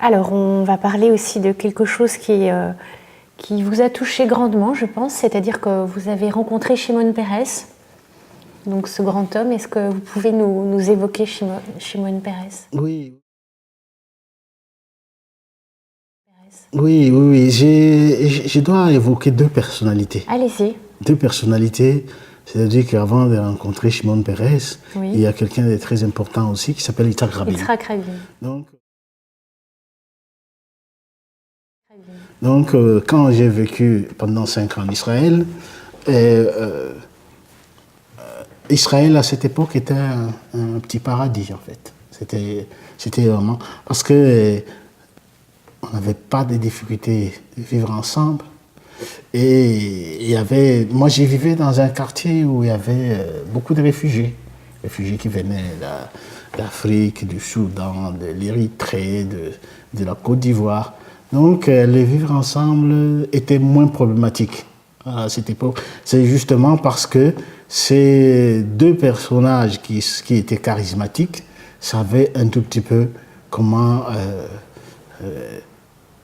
Alors, on va parler aussi de quelque chose qui vous a touché grandement, je pense, c'est-à-dire que vous avez rencontré Shimon Peres, donc ce grand homme. Est-ce que vous pouvez nous évoquer Shimon Peres? Oui, oui. Je dois évoquer deux personnalités. Allez-y. Deux personnalités, c'est-à-dire qu'avant de rencontrer Shimon Peres, Oui. il y a quelqu'un de très important aussi qui s'appelle Yitzhak Rabin. Yitzhak Rabin. Donc, quand j'ai vécu pendant 5 ans en Israël, Israël à cette époque était un petit paradis en fait. C'était vraiment parce que on n'avait pas de difficultés de vivre ensemble. Et il y avait, moi j'y vivais dans un quartier où il y avait beaucoup de réfugiés qui venaient d'Afrique, du Soudan, de l'Érythrée, de la Côte d'Ivoire. Donc les vivre ensemble était moins problématique à cette époque. C'est justement parce que ces deux personnages qui étaient charismatiques savaient un tout petit peu comment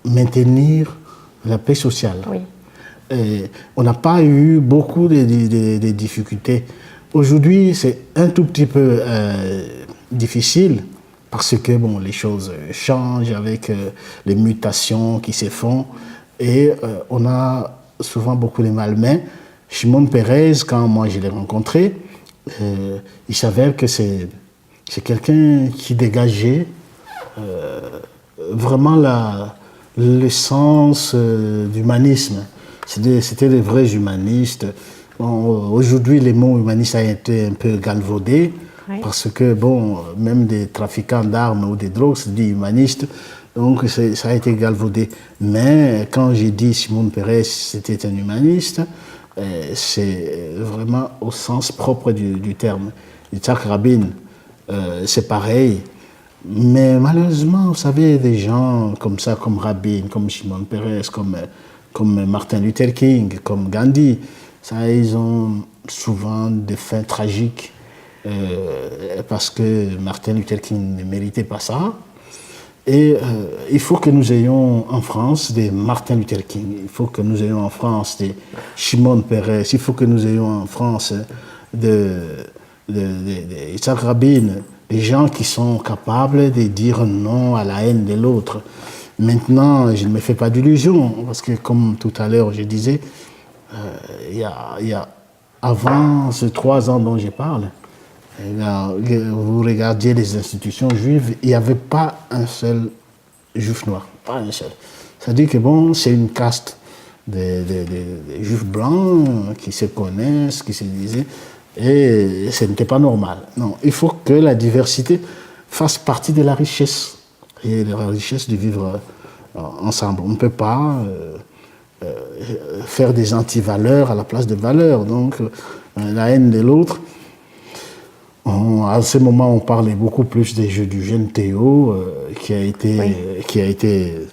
maintenir la paix sociale. Oui. Et on n'a pas eu beaucoup de difficultés. Aujourd'hui, c'est un tout petit peu difficile parce que bon, les choses changent avec les mutations qui se font et on a souvent beaucoup de mal. Mais Shimon Peres, quand moi je l'ai rencontré, il s'avère que c'est quelqu'un qui dégageait vraiment l'essence d'humanisme. C'était des vrais humanistes. Bon, aujourd'hui, les mots humanistes ont été un peu galvaudés, oui. Parce que, bon, même des trafiquants d'armes ou des drogues, se dit humaniste, donc ça a été galvaudé. Mais quand j'ai dit Shimon Peres, c'était un humaniste, c'est vraiment au sens propre du terme. Yitzhak Rabin, c'est pareil. Mais malheureusement, vous savez, des gens comme ça, comme Rabin, comme Shimon Peres, comme Martin Luther King, comme Gandhi, ça, ils ont souvent des fins tragiques parce que Martin Luther King ne méritait pas ça. Et il faut que nous ayons en France des Martin Luther King, il faut que nous ayons en France des Shimon Peres, il faut que nous ayons en France des Yitzhak Rabin, des gens qui sont capables de dire non à la haine de l'autre. Maintenant, je ne me fais pas d'illusions, parce que comme tout à l'heure je disais, il y a avant ces 3 ans dont je parle, vous regardiez les institutions juives, il n'y avait pas un seul juif noir, pas un seul. C'est-à-dire que bon, c'est une caste des juifs blancs qui se connaissent, qui se disaient, et ce n'était pas normal. Non, il faut que la diversité fasse partie de la richesse, et de la richesse de vivre ensemble. On ne peut pas faire des antivaleurs à la place de valeurs. Donc, la haine de l'autre. À ce moment, on parlait beaucoup plus du jeune Théo qui a été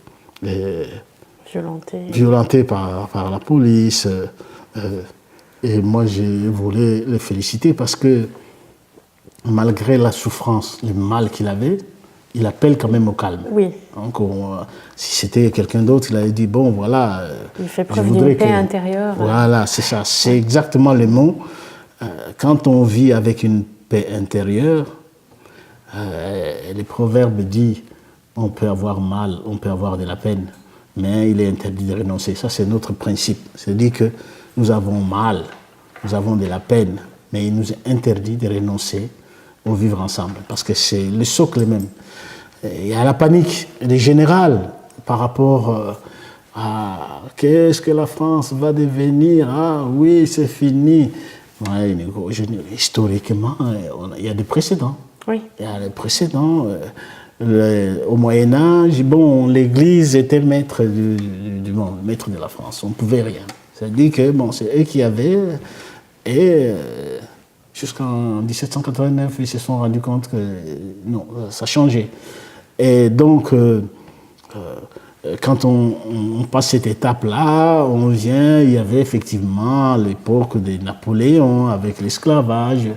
violenté par la police. Et moi, je voulais le féliciter parce que malgré la souffrance, le mal qu'il avait, il appelle quand même au calme. Oui. Donc, si c'était quelqu'un d'autre, il avait dit, bon, voilà... Il fait preuve d'une paix intérieure. Voilà, c'est ça. C'est exactement le mot. Quand on vit avec une paix intérieure, le proverbe dit, on peut avoir mal, on peut avoir de la peine, mais il est interdit de renoncer. Ça, c'est notre principe. C'est-à-dire que nous avons mal, nous avons de la peine, mais il nous est interdit de renoncer au vivre ensemble, parce que c'est le socle même. Il y a la panique, elle est générale par rapport à qu'est-ce que la France va devenir. Ah oui, c'est fini. Ouais, historiquement, il y a des précédents. Oui. Il y a des précédents. Au Moyen-Âge, bon, l'Église était maître du monde, maître de la France. On ne pouvait rien. C'est-à-dire que bon, c'est eux qui avaient. Et jusqu'en 1789, ils se sont rendus compte que non, ça changeait. Et donc, quand on passe cette étape-là, on vient, il y avait effectivement l'époque de Napoléon avec l'esclavage.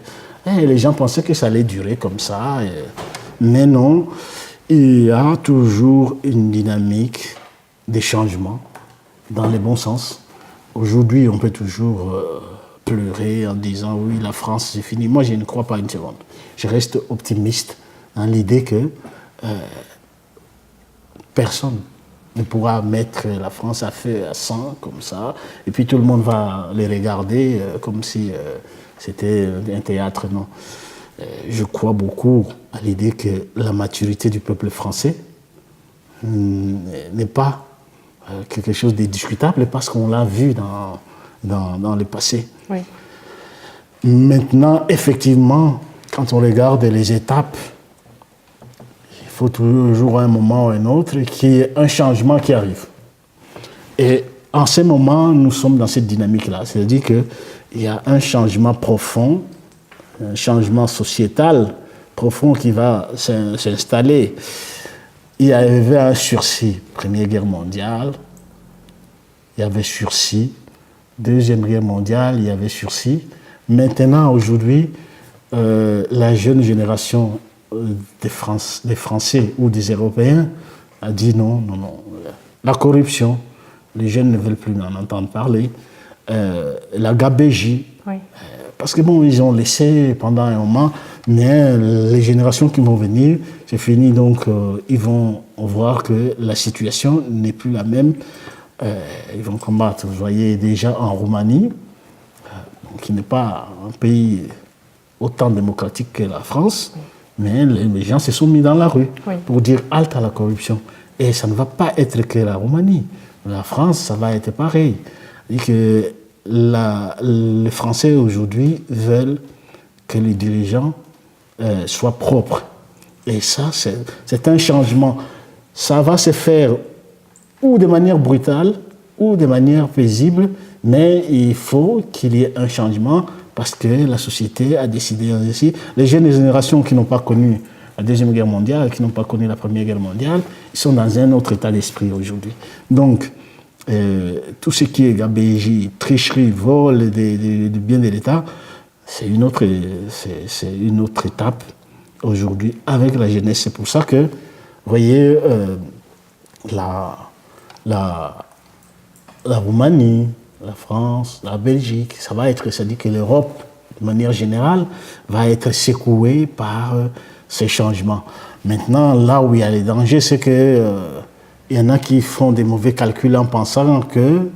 Et les gens pensaient que ça allait durer comme ça, mais non. il y a toujours une dynamique des changements dans les bons sens. Aujourd'hui, on peut toujours pleurer en disant oui, la France, c'est fini. Moi, je ne crois pas une seconde. Je reste optimiste dans l'idée que personne ne pourra mettre la France à feu à sang comme ça, et puis tout le monde va les regarder comme si c'était un théâtre. Non. Je crois beaucoup à l'idée que la maturité du peuple français n'est pas quelque chose de discutable parce qu'on l'a vu dans le passé. Oui. Maintenant, effectivement, quand on regarde les étapes, il faut toujours un moment ou un autre qu'il y ait un changement qui arrive. Et en ce moment, nous sommes dans cette dynamique-là. C'est-à-dire qu'il y a un changement profond, un changement sociétal profond qui va s'installer. Il y avait un sursis, Première Guerre mondiale, il y avait sursis, Deuxième Guerre mondiale, il y avait sursis. Maintenant, aujourd'hui, la jeune génération des Français ou des Européens a dit non. La corruption, les jeunes ne veulent plus en entendre parler. La gabégie, oui. Parce que bon, ils ont laissé pendant un moment, mais les générations qui vont venir, c'est fini, donc ils vont voir que la situation n'est plus la même. Ils vont combattre, vous voyez déjà en Roumanie, qui n'est pas un pays autant démocratique que la France, mais les gens se sont mis dans la rue pour dire halte à la corruption. Et ça ne va pas être que la Roumanie. La France, ça va être pareil. Et que les Français aujourd'hui veulent que les dirigeants soient propres. Et ça, c'est un changement. Ça va se faire ou de manière brutale ou de manière paisible, mais il faut qu'il y ait un changement parce que la société a décidé ainsi. Les jeunes générations qui n'ont pas connu la Deuxième Guerre mondiale, qui n'ont pas connu la Première Guerre mondiale, ils sont dans un autre état d'esprit aujourd'hui. Donc, tout ce qui est gabégie, tricherie, vol des biens de l'État, c'est une autre étape aujourd'hui avec la jeunesse. C'est pour ça que, vous voyez, la Roumanie, la France, la Belgique, ça va être, c'est-à-dire que l'Europe, de manière générale, va être secouée par ces changements. Maintenant, là où il y a les dangers, c'est que il y en a qui font des mauvais calculs en pensant que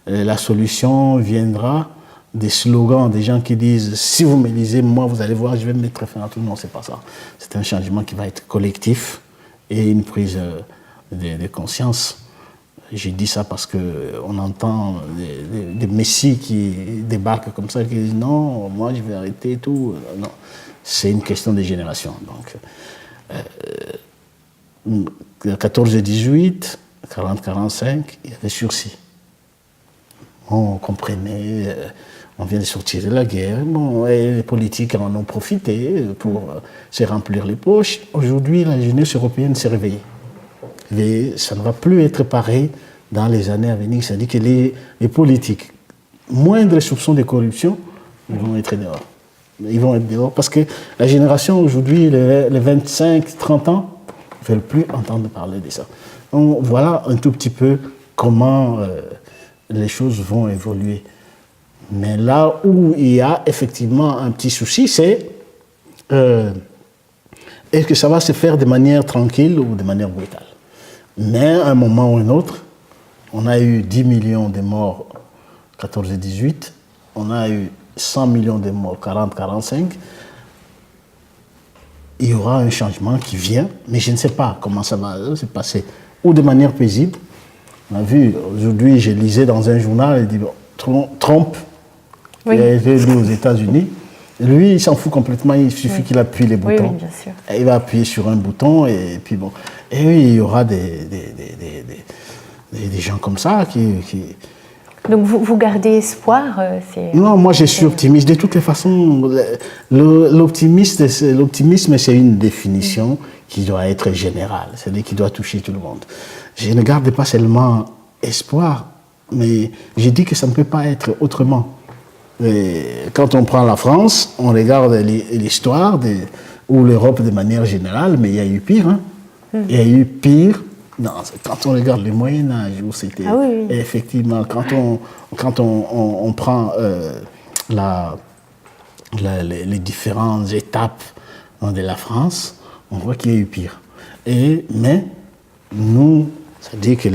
la solution viendra des slogans, des gens qui disent « si vous m'élisez, moi, vous allez voir, je vais mettre fin à tout ». Non, c'est pas ça. C'est un changement qui va être collectif et une prise de conscience. J'ai dit ça parce qu'on entend des messies qui débarquent comme ça, qui disent « non, moi, je vais arrêter tout ». Non, c'est une question de génération. Donc, 14 et 18, 40-45, il y avait sursis. On comprenait, on vient de sortir de la guerre, bon, et les politiques en ont profité pour se remplir les poches. Aujourd'hui, la jeunesse européenne s'est réveillée. Et ça ne va plus être pareil dans les années à venir. C'est-à-dire que les politiques, moindre soupçon de corruption, ils vont être dehors. Ils vont être dehors parce que la génération aujourd'hui, les 25-30 ans, ne veulent plus entendre parler de ça. Donc voilà un tout petit peu comment les choses vont évoluer. Mais là où il y a effectivement un petit souci, c'est est-ce que ça va se faire de manière tranquille ou de manière brutale? Mais à un moment ou un autre, on a eu 10 millions de morts 14 et 18, on a eu 100 millions de morts 40-45. Il y aura un changement qui vient, mais je ne sais pas comment ça va se passer. Ou de manière paisible. On a vu, aujourd'hui, je lisais dans un journal, il dit, bon, Trump, qui a été élu aux États-Unis, lui, il s'en fout complètement, il suffit qu'il appuie les boutons. Oui, bien sûr. Et il va appuyer sur un bouton, et puis bon. Et oui, il y aura des gens comme ça qui... Donc vous gardez espoir Non, moi je suis optimiste. De toutes les façons, l'optimisme c'est une définition qui doit être générale, c'est-à-dire qui doit toucher tout le monde. Je ne garde pas seulement espoir, mais je dis que ça ne peut pas être autrement. Et quand on prend la France, on regarde l'histoire ou l'Europe de manière générale, mais il y a eu pire. Hein. Il y a eu pire. Non, quand on regarde le Moyen-Âge, où c'était effectivement, quand on prend les différentes étapes de la France, on voit qu'il y a eu pire. Mais nous, c'est-à-dire que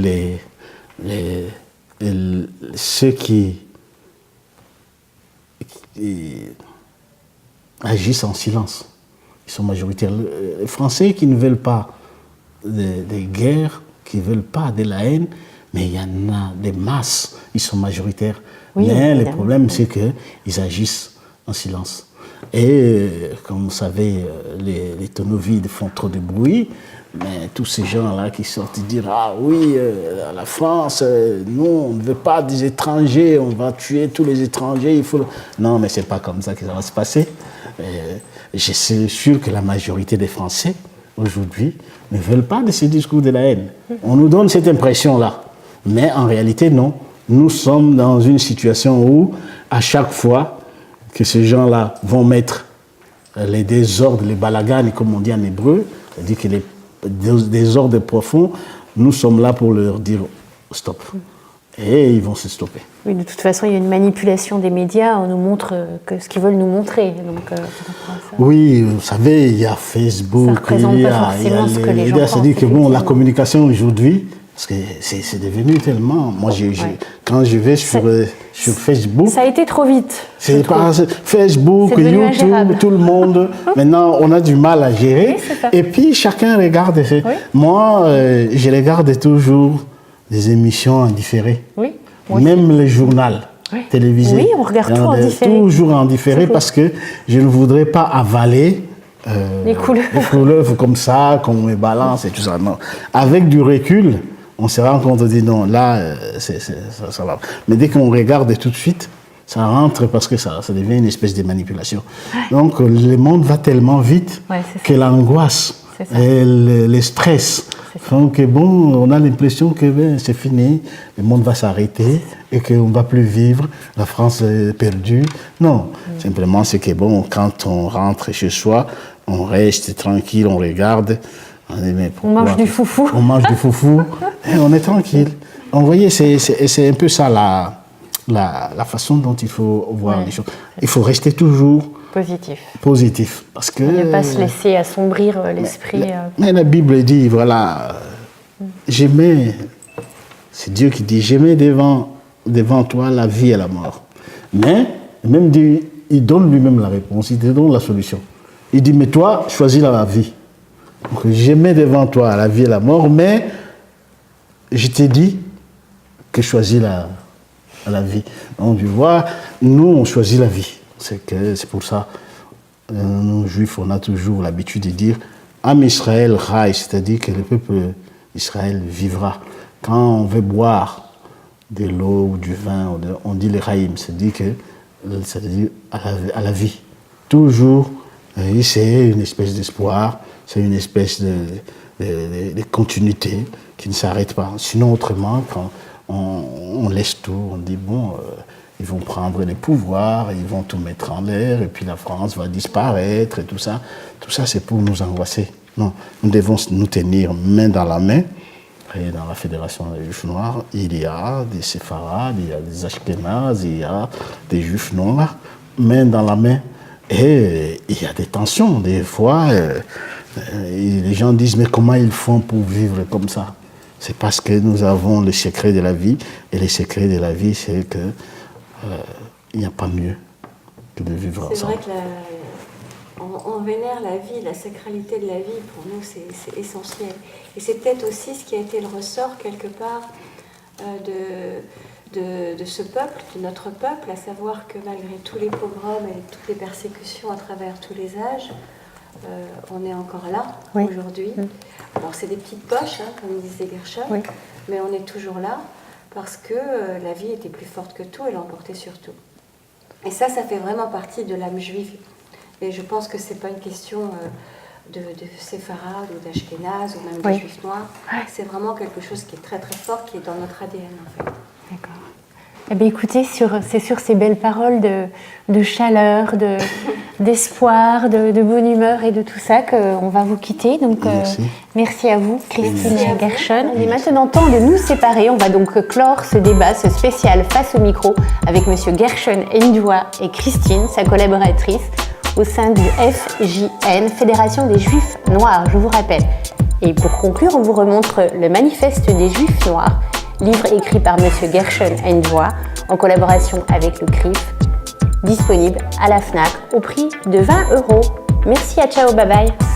ceux qui agissent en silence, ils sont majoritaires. Les Français qui ne veulent pas des guerres, qui ne veulent pas de la haine, mais il y en a des masses, ils sont majoritaires. Oui, mais le problème, c'est qu'ils agissent en silence. Et comme vous savez, les tonneaux vides font trop de bruit, mais tous ces gens-là qui sortent dire « Ah oui, la France, nous, on ne veut pas des étrangers, on va tuer tous les étrangers, il faut... » Non, mais ce n'est pas comme ça que ça va se passer. Je suis sûr que la majorité des Français, aujourd'hui, ne veulent pas de ces discours de la haine. On nous donne cette impression-là. Mais en réalité, non. Nous sommes dans une situation où, à chaque fois que ces gens-là vont mettre les désordres, les balagans, comme on dit en hébreu, c'est-à-dire que les désordres profonds, nous sommes là pour leur dire stop. Et ils vont se stopper. Oui, de toute façon, il y a une manipulation des médias, on nous montre ce qu'ils veulent nous montrer. Donc, oui, vous savez, il y a Facebook, il y a c'est-à-dire que bon, la communication aujourd'hui, parce que c'est devenu tellement... Moi, quand je vais sur Facebook... Ça a été trop vite. C'est pas Facebook, YouTube, tout le monde. Maintenant, on a du mal à gérer. Oui, et puis, chacun regarde. Oui. Moi, je regarde toujours des émissions en différé. Oui. Même les journaux télévisés. Oui, on regarde tout en différé. Toujours en différé parce que je ne voudrais pas avaler les couleuvres comme ça, qu'on me balance et tout ça. Non. Avec du recul, on se rend compte, on dit non, là, ça va. Mais dès qu'on regarde tout de suite, ça rentre parce que ça devient une espèce de manipulation. Donc, le monde va tellement vite que l'angoisse et le stress font que, bon, on a l'impression que c'est fini, le monde va s'arrêter et qu'on ne va plus vivre, la France est perdue. Non, simplement, c'est que, bon, quand on rentre chez soi, on reste tranquille, on regarde. On mange du foufou. On mange du foufou et on est tranquille. Vous voyez, c'est un peu ça la façon dont il faut voir les choses. Il faut rester toujours positif. Parce que, ne pas se laisser assombrir l'esprit. Mais la Bible dit, voilà, c'est Dieu qui dit, j'aimais devant toi la vie et la mort. Mais, même Dieu, il donne lui-même la réponse, il te donne la solution. Il dit, mais toi, choisis la vie. Donc, j'aimais devant toi la vie et la mort, mais je t'ai dit que choisis la vie. Donc, tu vois, nous, on choisit la vie. C'est pour ça, nous, Juifs, on a toujours l'habitude de dire « Am Israël Rai », c'est-à-dire que le peuple d'Israël vivra. Quand on veut boire de l'eau ou du vin, on dit le Raïm, c'est-à-dire à la vie. Toujours, c'est une espèce d'espoir, c'est une espèce de continuité qui ne s'arrête pas. Sinon, autrement, quand on laisse tout, on dit bon, ils vont prendre les pouvoirs, ils vont tout mettre en l'air, et puis la France va disparaître, et tout ça. Tout ça, c'est pour nous angoisser. Non, nous devons nous tenir main dans la main. Et dans la Fédération des Juifs Noirs, il y a des séfarades, il y a des ashkénazes, il y a des Juifs Noirs, main dans la main. Et il y a des tensions. Des fois, les gens disent, mais comment ils font pour vivre comme ça? C'est parce que nous avons le secret de la vie. Et le secret de la vie, c'est qu'il n'y a pas mieux que de vivre ensemble. C'est vrai qu'on vénère la vie, la sacralité de la vie, pour nous, c'est essentiel. Et c'est peut-être aussi ce qui a été le ressort, quelque part, de ce peuple, de notre peuple, à savoir que malgré tous les pogroms et toutes les persécutions à travers tous les âges, on est encore là, aujourd'hui. Alors c'est des petites poches, comme disait Gershom, mais on est toujours là parce que la vie était plus forte que tout et l'emportait sur tout. Et ça fait vraiment partie de l'âme juive. Et je pense que c'est pas une question de séfarade ou d'ashkénaze ou même de juifs noirs. C'est vraiment quelque chose qui est très très fort, qui est dans notre ADN en fait. D'accord. Eh bien, écoutez, c'est sur ces belles paroles de chaleur, d'espoir, de bonne humeur et de tout ça qu'on va vous quitter. Donc, merci à vous, Christine Gershon. Il est maintenant temps de nous séparer. On va donc clore ce débat, ce spécial Face au micro avec Monsieur Gershon Ndjoua et Christine, sa collaboratrice, au sein du FJN, Fédération des Juifs Noirs, je vous rappelle. Et pour conclure, on vous remontre le Manifeste des Juifs Noirs, livre écrit par Monsieur Gershon Ndjoua en collaboration avec le CRIF, disponible à la FNAC au prix de 20 €. Merci, à ciao, bye bye.